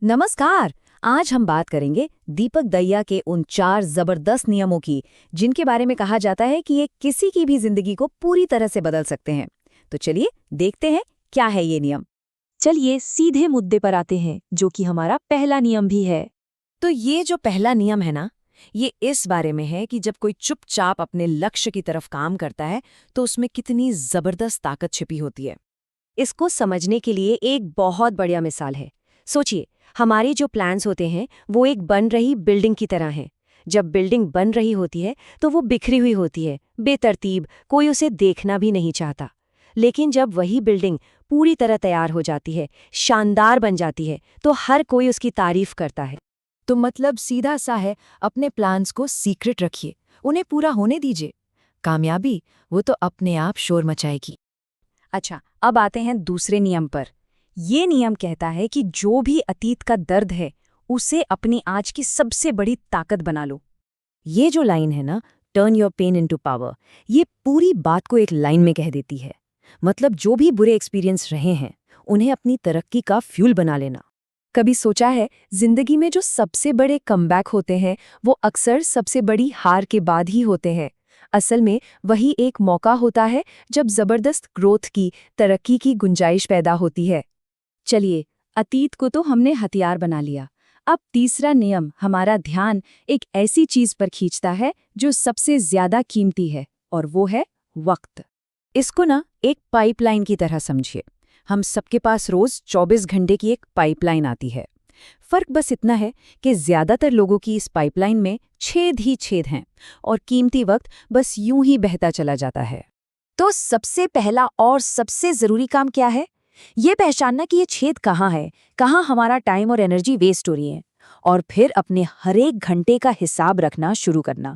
नमस्कार। आज हम बात करेंगे दीपक दहिया के उन 4 जबरदस्त नियमों की जिनके बारे में कहा जाता है कि ये किसी की भी जिंदगी को पूरी तरह से बदल सकते हैं। तो चलिए देखते हैं क्या है ये नियम। चलिए सीधे मुद्दे पर आते हैं, जो कि हमारा पहला नियम भी है। तो ये जो पहला नियम है ना, ये इस बारे में है कि जब कोई चुपचाप अपने लक्ष्य की तरफ काम करता है तो उसमें कितनी जबरदस्त ताकत छिपी होती है। इसको समझने के लिए एक बहुत बढ़िया मिसाल है। सोचिए, हमारे जो प्लान्स होते हैं वो एक बन रही बिल्डिंग की तरह हैं। जब बिल्डिंग बन रही होती है तो वो बिखरी हुई होती है, बेतरतीब, कोई उसे देखना भी नहीं चाहता। लेकिन जब वही बिल्डिंग पूरी तरह तैयार हो जाती है, शानदार बन जाती है, तो हर कोई उसकी तारीफ करता है। तो मतलब सीधा सा है, अपने प्लान्स को सीक्रेट रखिए, उन्हें पूरा होने दीजिए। कामयाबी वो तो अपने आप शोर मचाएगी। अच्छा, अब आते हैं दूसरे नियम पर। ये नियम कहता है कि जो भी अतीत का दर्द है उसे अपनी आज की सबसे बड़ी ताकत बना लो। ये जो लाइन है ना, turn your pen into power, ये पूरी बात को एक लाइन में कह देती है। मतलब जो भी बुरे एक्सपीरियंस रहे हैं उन्हें अपनी तरक्की का फ्यूल बना लेना। कभी सोचा है, जिंदगी में जो सबसे बड़े कमबैक होते हैं वो अक्सर सबसे बड़ी हार के बाद ही होते हैं। असल में वही एक मौका होता है जब जबरदस्त ग्रोथ की, तरक्की की गुंजाइश पैदा होती है। चलिए, अतीत को तो हमने हथियार बना लिया। अब तीसरा नियम हमारा ध्यान एक ऐसी चीज पर खींचता है जो सबसे ज्यादा कीमती है, और वो है वक्त। इसको ना एक पाइपलाइन की तरह समझिए। हम सबके पास रोज 24 घंटे की एक पाइपलाइन आती है। फर्क बस इतना है कि ज्यादातर लोगों की इस पाइपलाइन में छेद ही छेद हैं और कीमती वक्त बस यूं ही बहता चला जाता है। तो सबसे पहला और सबसे जरूरी काम क्या है? ये पहचानना कि ये छेद कहाँ है, कहाँ हमारा टाइम और एनर्जी वेस्ट हो रही है, और फिर अपने हर एक घंटे का हिसाब रखना शुरू करना।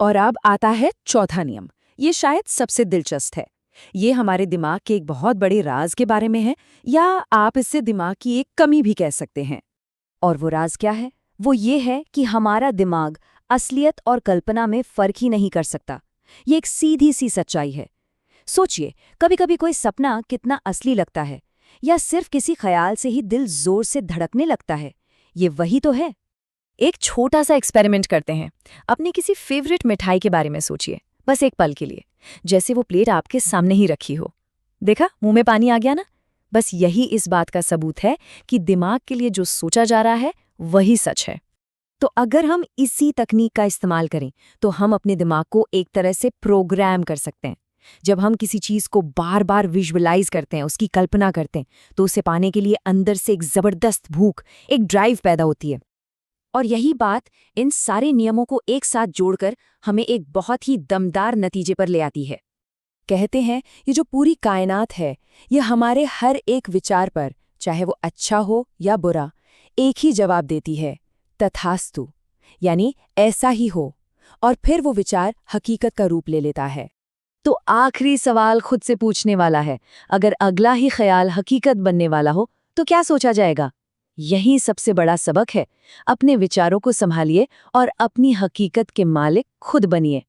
और अब आता है चौथा नियम। ये शायद सबसे दिलचस्प है। ये हमारे दिमाग के एक बहुत बड़े राज के बारे में है, या आप इससे दिमाग की एक कमी भी कह सकते हैं। और वो राज क्या है? वो ये है कि हमारा दिमाग असलियत और कल्पना में फर्क ही नहीं कर सकता। ये एक सीधी सी सच्चाई है। सोचिए, कभी कभी कोई सपना कितना असली लगता है, या सिर्फ किसी ख्याल से ही दिल जोर से धड़कने लगता है। ये वही तो है। एक छोटा सा एक्सपेरिमेंट करते हैं। अपनी किसी फेवरेट मिठाई के बारे में सोचिए, बस एक पल के लिए, जैसे वो प्लेट आपके सामने ही रखी हो। देखा, मुंह में पानी आ गया ना? बस यही इस बात का सबूत है कि दिमाग के लिए जो सोचा जा रहा है वही सच है। तो अगर हम इसी तकनीक का इस्तेमाल करें तो हम अपने दिमाग को एक तरह से प्रोग्राम कर सकते हैं। जब हम किसी चीज को बार बार विजुअलाइज करते हैं, उसकी कल्पना करते हैं, तो उसे पाने के लिए अंदर से एक जबरदस्त भूख, एक ड्राइव पैदा होती है। और यही बात इन सारे नियमों को एक साथ जोड़कर हमें एक बहुत ही दमदार नतीजे पर ले आती है। कहते हैं ये जो पूरी कायनात है, ये हमारे हर एक विचार पर, चाहे वो अच्छा हो या बुरा, एक ही जवाब देती है, तथास्तु, यानी ऐसा ही हो। और फिर वो विचार हकीकत का रूप ले लेता है। तो आखिरी सवाल खुद से पूछने वाला है, अगर अगला ही ख्याल हकीकत बनने वाला हो तो क्या सोचा जाएगा? यही सबसे बड़ा सबक है। अपने विचारों को संभालिए और अपनी हकीकत के मालिक खुद बनिए।